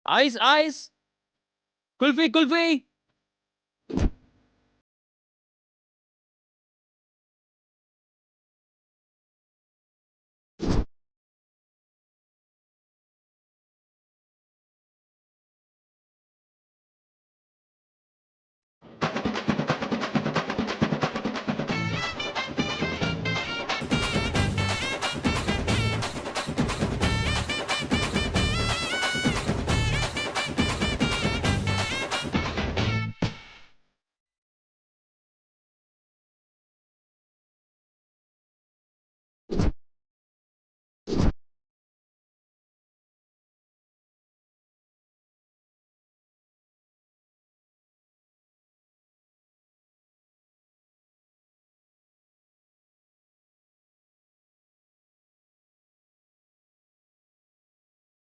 Ice ice kulfi kulfi.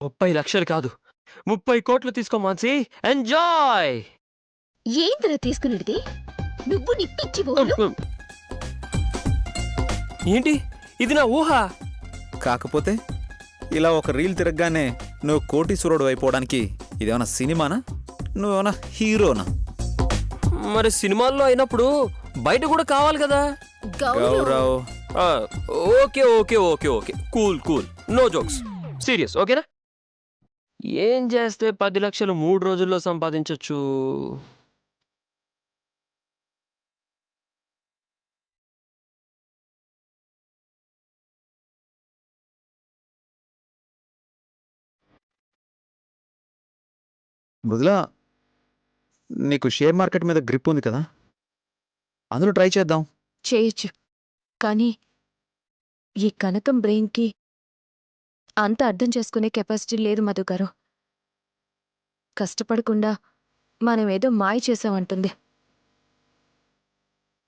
ముప్పై లక్షలు కాదు, 30 కోట్లు తీసుకో మాన్సి. ఎంజాయ్. ఏందిరా తీసుకునేది? నువ్వు నీ పిచ్చి ఊహలు. ఏంటి ఇది? నా ఊహ. కాకపోతే ఇలా ఒక రీల్ తిరగగానే నువ్వు కోటీశ్వరుడు అయిపోవడానికి ఇదేమన్నా సినిమానా? నువ్వేమన్నా హీరోనా? మరి సినిమాల్లో అయినప్పుడు బయట కూడా కావాలి కదా. గౌరవ్. ఆ, okay okay okay okay, cool cool, no jokes, serious ఓకేనా? ఏం చేస్తే 10 లక్షలు 3 రోజుల్లో సంపాదించొచ్చు? మృదులా, నీకు షేర్ మార్కెట్ మీద గ్రిప్ ఉంది కదా, అందులో ట్రై చేద్దాం. చేయొచ్చు, కానీ ఈ కనకం బ్రెయిన్కి అంత అర్థం చేసుకునే కెపాసిటీ లేదు మధు గారు. కష్టపడకుండా మనమేదో మాయ చేసామంటుంది.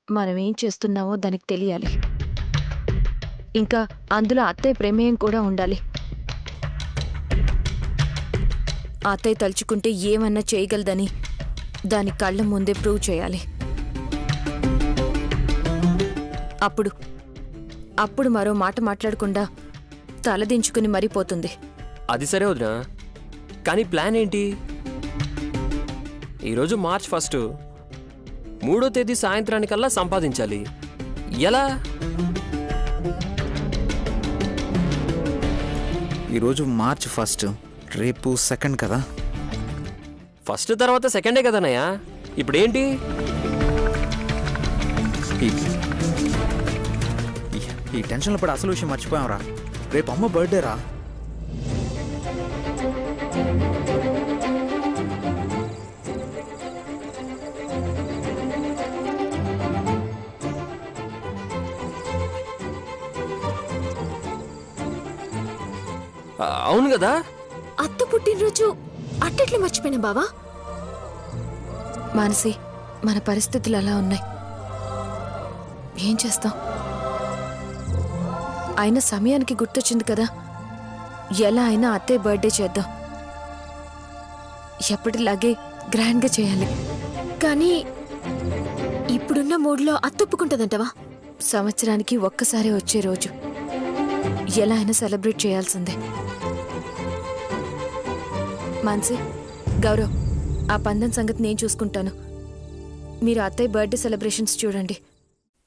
మనమేం చేస్తున్నామో దానికి తెలియాలి. ఇంకా అందులో అత్తయ్య ప్రమేయం కూడా ఉండాలి. అత్తయ్య తలుచుకుంటే ఏమన్నా చేయగలదని దాని కళ్ళ ముందే ప్రూవ్ చేయాలి. అప్పుడు మరో మాట మాట్లాడకుండా తలదించుకుని మరిపోతుంది. అది సరే వదినా, కానీ ప్లాన్ ఏంటి? ఈరోజు మార్చ్ 1, 3వ తేదీ సాయంత్రానికల్లా సంపాదించాలి. ఎలా? ఈరోజు మార్చ్ 1, రేపు 2 కదా. ఫస్ట్ తర్వాత సెకండే కదనయ్యా, ఇప్పుడేంటి? ఈ టెన్షన్లో పడి అసలు విషయం మర్చిపోయాంరా. రేపు అమ్మ బర్త్డే రా. అవును కదా. అత్త పుట్టినరోజు అట్టెట్లు మర్చిపోయినా బావా? మానసి, మన పరిస్థితులు అలా ఉన్నాయి, ఏం చేస్తాం? అయినా సమయానికి గుర్తొచ్చింది కదా, ఎలా అయినా అత్తయ్య బర్త్డే చేద్దాం. ఎప్పటిలాగే గ్రాండ్గా చేయాలి. కానీ ఇప్పుడున్న మూడ్లో అత్త ఒప్పుకుంటుందంటవా? సంవత్సరానికి ఒక్కసారి వచ్చే రోజు ఎలా అయినా సెలబ్రేట్ చేయాల్సిందే. మాన్సి, గౌరవ్, ఆ పందెం సంగతి నేను చూసుకుంటాను. మీరు అత్తయ్య బర్త్డే సెలబ్రేషన్స్ చూడండి.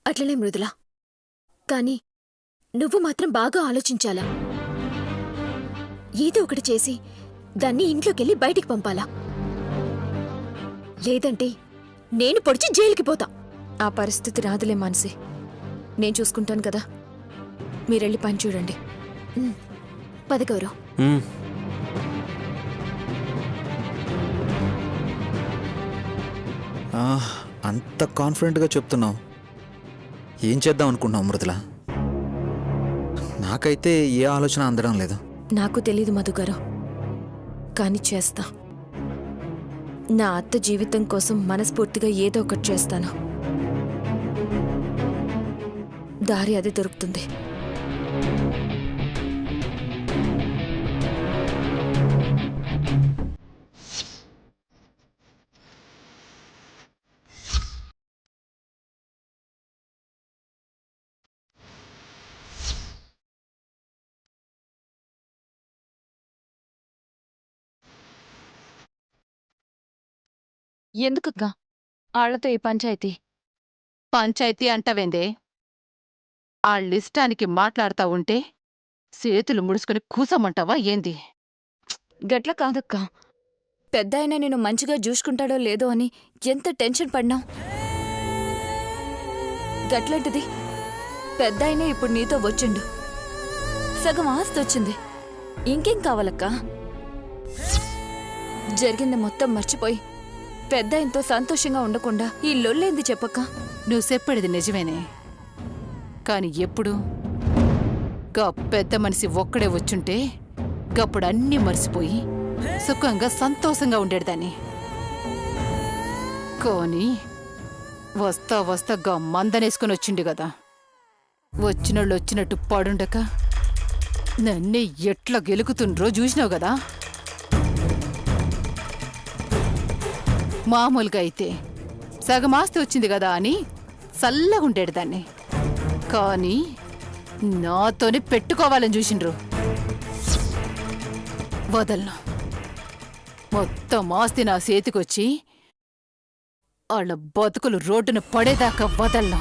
అట్లనే మృదులా, కానీ నువ్వు మాత్రం బాగా ఆలోచించాలా. ఏదో ఒకటి చేసి దాన్ని ఇంట్లోకెళ్ళి బయటికి పంపాలా, లేదంటే నేను పొడిచి జైలుకి పోతా. ఆ పరిస్థితి రాదులే మాన్సి, నేను చూసుకుంటాను కదా. మీరెళ్ళి పని చూడండి. పద గౌరవ్. అంత కాన్ఫిడెంట్గా చెప్తున్నావు, ఏం చేద్దాం అనుకుంటున్నావు మృదుల? నాకైతే ఏ ఆలోచన అందడం లేదు. నాకు తెలీదు మధుగారు, కానీ చేస్తా. నా అత్త జీవితం కోసం మనస్ఫూర్తిగా ఏదో ఒకటి చేస్తాను. దారి అది దొరుకుతుంది. ఎందుకక్కా ఆళ్లతో ఈ పంచాయతీ? పంచాయతీ అంటావేందే? ఆళ్ళిష్టానికి మాట్లాడతా ఉంటే చేతులు ముడుచుకుని కూసమంటావా ఏంది? గట్ల కాదక్కా. పెద్దాయన నేను మంచిగా జూసుకుంటాడో లేదో అని ఎంత టెన్షన్ పడినావు. గట్లాంటిది పెద్దాయనే ఇప్పుడు నీతో వచ్చిండు. సగం ఆస్తి వచ్చింది. ఇంకేం కావాలక్కా? జరిగింది మొత్తం మర్చిపోయి పెద్దాయనతో సంతోషంగా ఉండకుండా ఈ లొల్లేంది చెప్పక్క? నువ్వు చెప్పేది నిజమేనే, కాని ఎప్పుడు గా పెద్ద మనిషి ఒక్కడే వచ్చుంటే గప్పుడు అన్నీ మర్చిపోయి సుఖంగా సంతోషంగా ఉండేదాన్ని. కానీ వస్తా వస్తా గా మందనేసుకొని వచ్చిండు గదా. వచ్చినోళ్ళు వచ్చినట్టు పడుండక నన్నే ఎట్లా గెలుకుతుండ్రో చూసినావు గదా. మామూలుగా అయితే సగం ఆస్తి వచ్చింది కదా అని చల్లగా ఉండేదాన్ని. కానీ నాతోనే పెట్టుకోవాలని చూసిండ్రు. వదలను. మొత్తం ఆస్తి నా చేతికొచ్చి వాళ్ళ బతుకులు రోడ్డున పడేదాకా వదలను.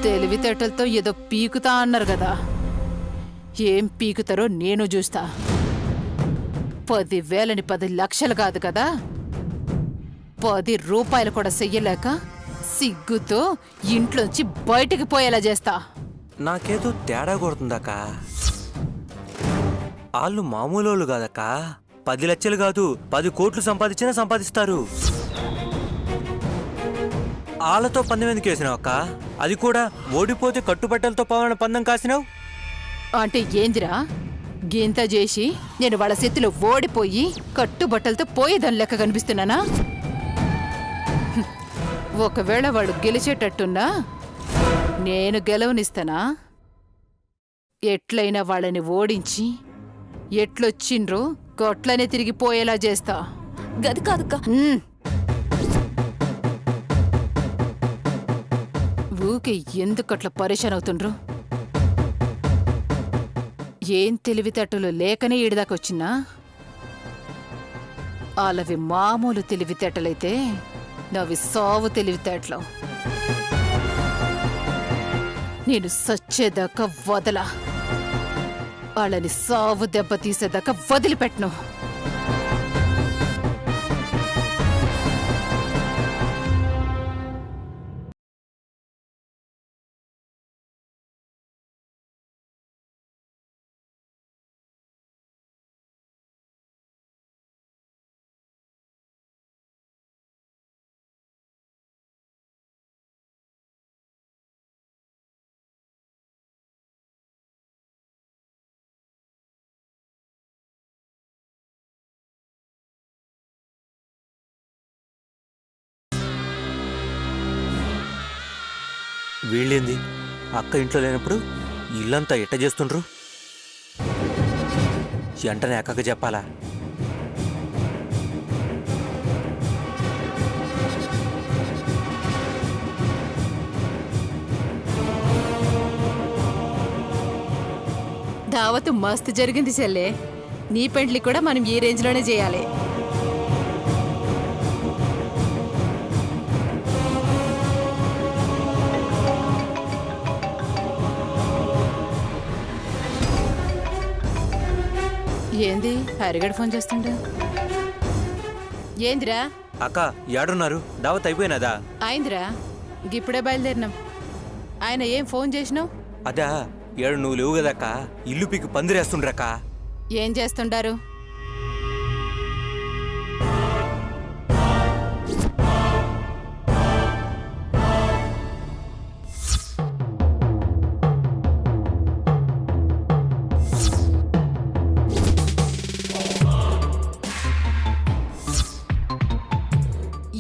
తెలివితేటలతో ఏదో పీకుతా అన్నారు కదా. ఏం పీకుతారో నేను చూస్తా. 10,000ని 10 లక్షలు కాదు కదా, 10 రూపాయలు కూడా చెయ్యలేక సిగ్గుతో ఇంట్లోంచి బయటికి పోయేలా చేస్తా. నాకేదో తేడా కొడుతుందక్కా. వాళ్ళు మామూలు కాదక్కా. 10 లక్షలు కాదు 10 కోట్లు సంపాదించినా సంపాదిస్తారు. వాళ్ళతో పందెం ఎందుకు వేసినావు అక్క? అది కూడా ఓడిపోతే కట్టుబట్టలతో పవన పందెం కాసినావు అంటే ఏందిరా? గింత చేసి నేను వాళ్ళ చేతిలో ఓడిపోయి కట్టుబట్టలతో పోయేదాని లెక్క కనిపిస్తున్నానా? ఒకవేళ వాడు గెలిచేటట్టున్నా నేను గెలవనిస్తానా? ఎట్లయినా వాళ్ళని ఓడించి ఎట్లొచ్చిండ్రో గొట్లనే తిరిగిపోయేలా చేస్తా. గది కాదక్కా. ఊకే ఎందుకట్లా పరేషాన్ అవుతుండ్రు? ఏం తెలివితేటలు లేకనే ఈడిదాకొచ్చినా? వాళ్ళవి మామూలు తెలివితేటలైతే నావి సావు తెలివితేటలు. నేను సచ్చేదాకా వదలా. వాళ్ళని సావు దెబ్బ తీసేదాకా వదిలిపెట్టను. వీళ్ళేంది అక్క ఇంట్లో లేనప్పుడు ఇల్లంతా ఎట్ట చేస్తుండ్రు? వెంటనే అక్కకి చెప్పాలా? దావతు మస్తు జరిగింది చెల్లే. నీ పెండ్లి కూడా మనం ఈ రేంజ్లోనే చేయాలి. ఏంది హరిగడ్ ఫోన్ చేస్తుండ? ఏందిరా? అక్క ఏడున్నారు? దావత్ అయిపోయినదా? అయిందిరా, గిప్పుడే బయలుదేరినాం. ఆయన ఏం ఫోన్ చేసినావు? అదా ఏడు నువ్వు లేవు కదక్క. ఇల్లు పీకి పందిరేస్తుండ్రక్క. ఏం చేస్తుండారు?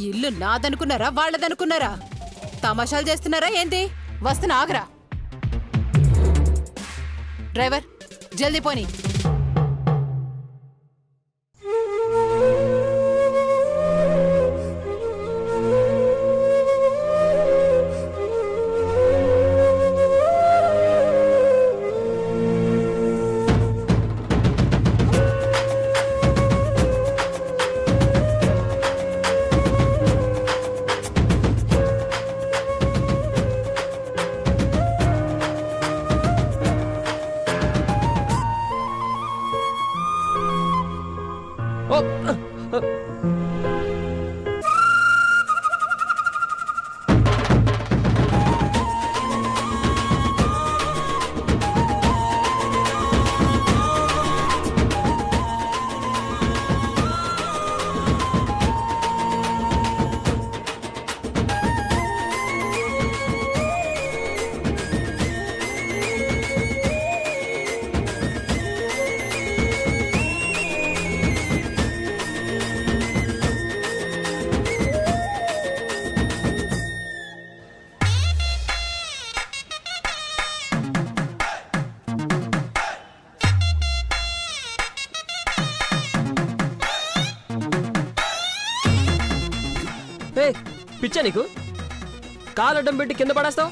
ఇల్లు నాదనుకున్నారా వాళ్ళదనుకున్నారా? తమాషాలు చేస్తున్నారా ఏంటి? వస్తున్నా, ఆగరా. డ్రైవర్ జల్దీ పోనీ. ఏ పిచ్చా నీకు? కాలడ్డం పెట్టి కింద పడేస్తావు.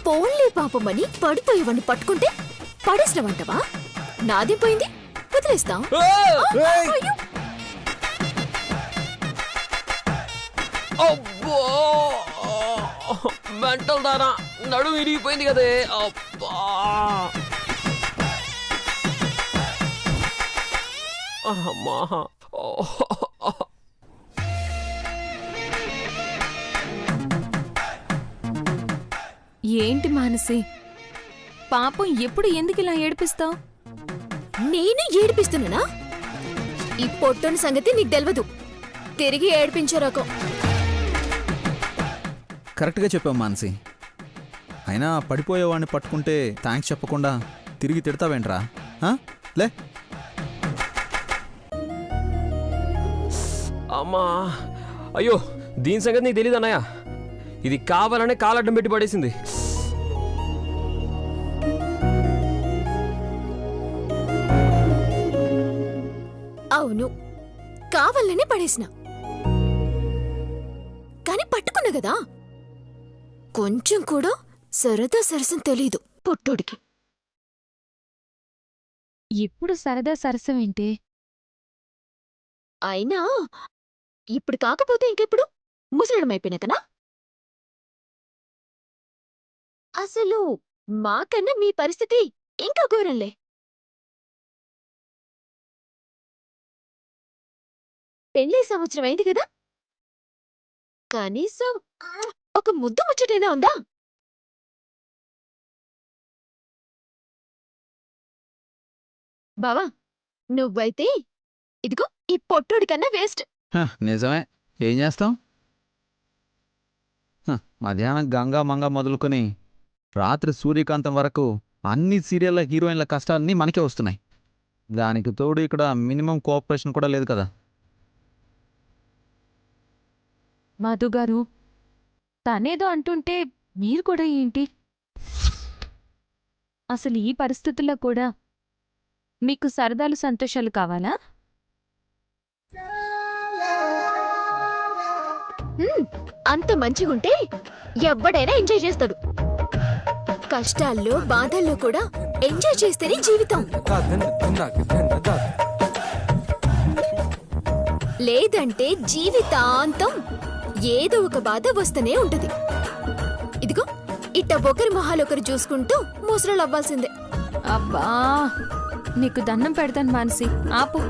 పోన్లే పాపమని పడిపోయేవాడిని పట్టుకుంటే పడేసినవంటవా? నాదే పోయింది, వదిలేస్తాం. మెంటల్ దానా, నడుము విరిగిపోయింది కదే. అబ్బా అమ్మా. ఏంటి మానసి, పాపం ఎప్పుడు ఎందుకు ఇలా ఏడిపిస్తావు? నేను ఏడిపిస్తున్నానా? ఈ పొట్టని సంగతి నీకు తెలియదు. తిరిగి ఏడిపించే రకం. కరెక్ట్గా చెప్పావు మానసి. అయినా పడిపోయేవాడిని పట్టుకుంటే థ్యాంక్స్ చెప్పకుండా తిరిగి తిడతావేంట్రా? లే. అమ్మా, అయ్యో దీని సంగతి నీకు తెలీదు అన్నయ్య. ఇది కావాలనే కాలడ్డం పెట్టి పడేసింది. అవును, కావాలనే పడేసిన. కాని పట్టుకున్నా కదా. కొంచెం కూడా సరదా సరసం తెలీదు పొట్టోడికి. ఇప్పుడు సరదా సరసం ఏంటి? అయినా ఇప్పుడు కాకపోతే ఇంకెప్పుడు? ముసలడమైపోయినాకనా? అసలు మాకన్నా మీ పరిస్థితి ఇంకా ఘోరంలే. పెళ్ళి సంవత్సరం అయింది కదా, కనీసం ఒక ముద్దు ముచ్చటైనా ఉందా? బావా, నువ్వైతే ఇదిగో ఈ పొట్టోడి కన్నా వేస్ట్. నిజమే. ఏం చేస్తాం? మధ్యాహ్నం గంగా మంగ మొదలుకొని రాత్రి సూర్యకాంతం వరకు అన్ని సీరియళ్ళ హీరోయిన్ల కష్టాలన్నీ మనకే వస్తున్నాయి. దానికి తోడు ఇక్కడ మినిమం కోఆపరేషన్ కూడా లేదు కదా. మధుగారు, తనేదో అంటుంటే మీరు కూడా ఏంటి? అసలు ఈ పరిస్థితుల్లో కూడా మీకు సరదాలు సంతోషాలు కావాలా? అంత మంచిగుంటే ఎవ్వడైనా ఎంజాయ్ చేస్తాడు. కష్టాల్లో బాధల్లో కూడా ఎంజాయ్ చేస్తేనే జీవితం. లేదంటే జీవితాంతం ఏదో ఒక బాధ వస్తూనే ఉంటది. ఇదిగో ఇట్ట ఒకరి మొహాలొకరు చూసుకుంటూ ముసలు అవ్వాల్సిందే. అబ్బా, నీకు దండం పెడతాను మానసి, ఆపు.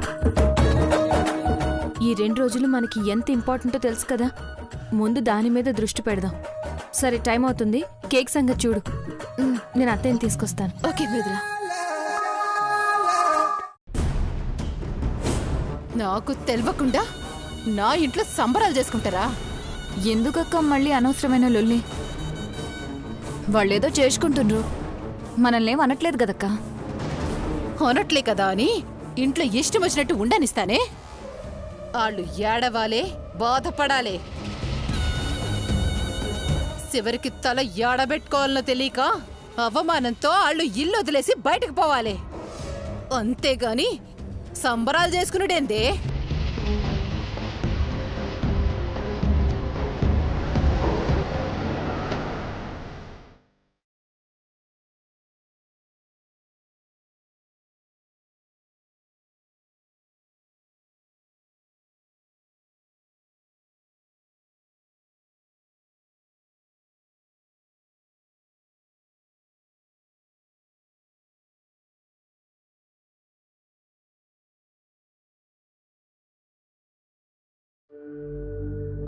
ఈ 2 రోజులు మనకి ఎంత ఇంపార్టెంటో తెలుసు కదా. ముందు దాని మీద దృష్టి పెడదాం. సరే, టైం అవుతుంది. కేక్ సంగతి చూడు. నేను అత్తయ్యని తీసుకొస్తాను. ఓకే మృదుల. నాకు తెలవకుండా నా ఇంట్లో సంబరాలు చేసుకుంటారా? ఎందుకక్క మళ్ళీ అనవసరమైన లొల్లి? వాళ్ళేదో చేసుకుంటుండ్రు, మనల్నేం అనట్లేదు కదక్క. అనట్లే కదా అని ఇంట్లో ఇష్టం వచ్చినట్టు ఉండనిస్తానే? వాళ్ళు ఏడవాలే, బాధపడాలే. చివరికి తల ఏడబెట్టుకోవాలనో తెలియక అవమానంతో వాళ్ళు ఇల్లు వదిలేసి బయటకు పోవాలి. అంతేగాని సంబరాలు చేసుకున్నాడేందే?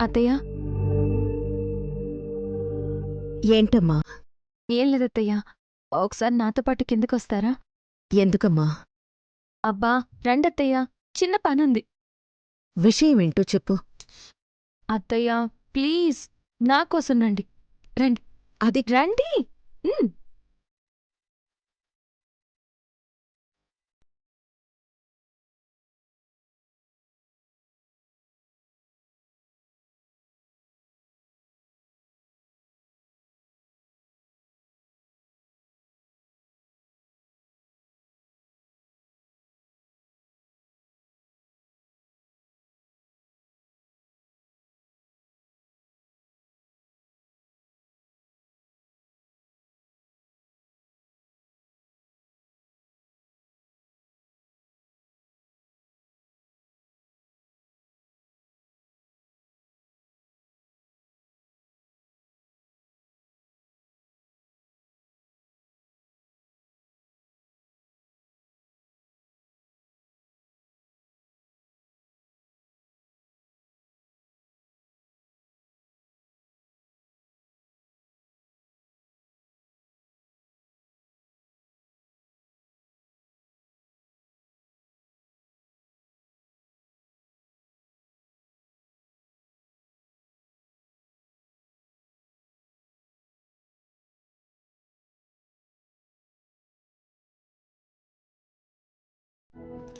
అత్తయ్య, ఏంటమ్మా? ఏం లేదత్తయ్య, ఒకసారి నాతో పాటు కిందకొస్తారా? ఎందుకమ్మా? అబ్బా రండత్తయ్య, చిన్న పనుంది. విషయం ఏంటో చెప్పు. అత్తయ్య ప్లీజ్, నా కోసం రండి. రండి, అది రండి.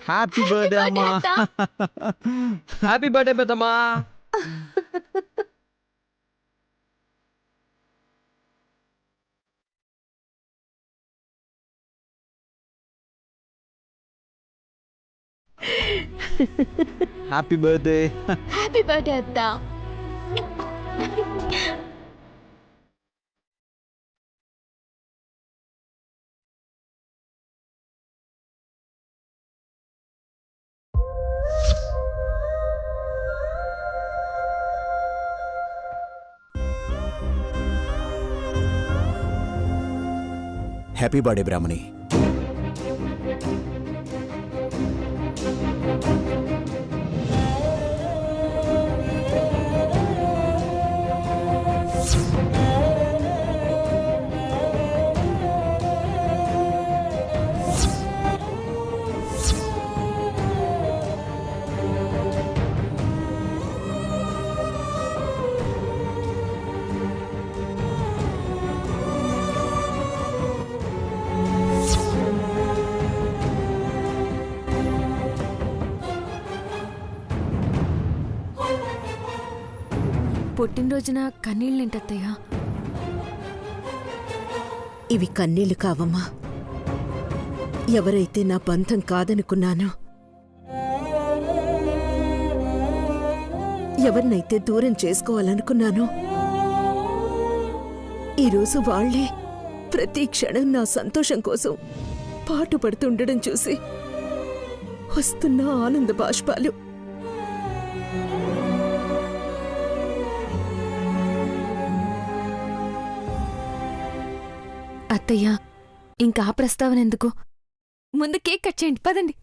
హ్యాపీ బర్త్డే అమ్మా. హ్యాపీ బర్త్డే పెద్దమ్మా. Happy birthday. హ్యాపీ బర్త్డే అత్తా. హ్యాపీ బర్త్డే బ్రాహ్మణి. పుట్టినరోజున కన్నీళ్ళేంటత్తయ్యా? ఇవి కన్నీళ్లు కావమ్మా. ఎవరైతే నా బంధం కాదనుకున్నానో, ఎవరినైతే దూరం చేసుకోవాలనుకున్నానో, ఈరోజు వాళ్లే ప్రతి క్షణం నా సంతోషం కోసం పాటుపడుతుండడం చూసి వస్తున్న ఆనంద బాష్పాలు. అత్తయ్య, ఇంకా ప్రస్తావన ఎందుకు? ముందు కేక్ కట్ చేయండి, పదండి.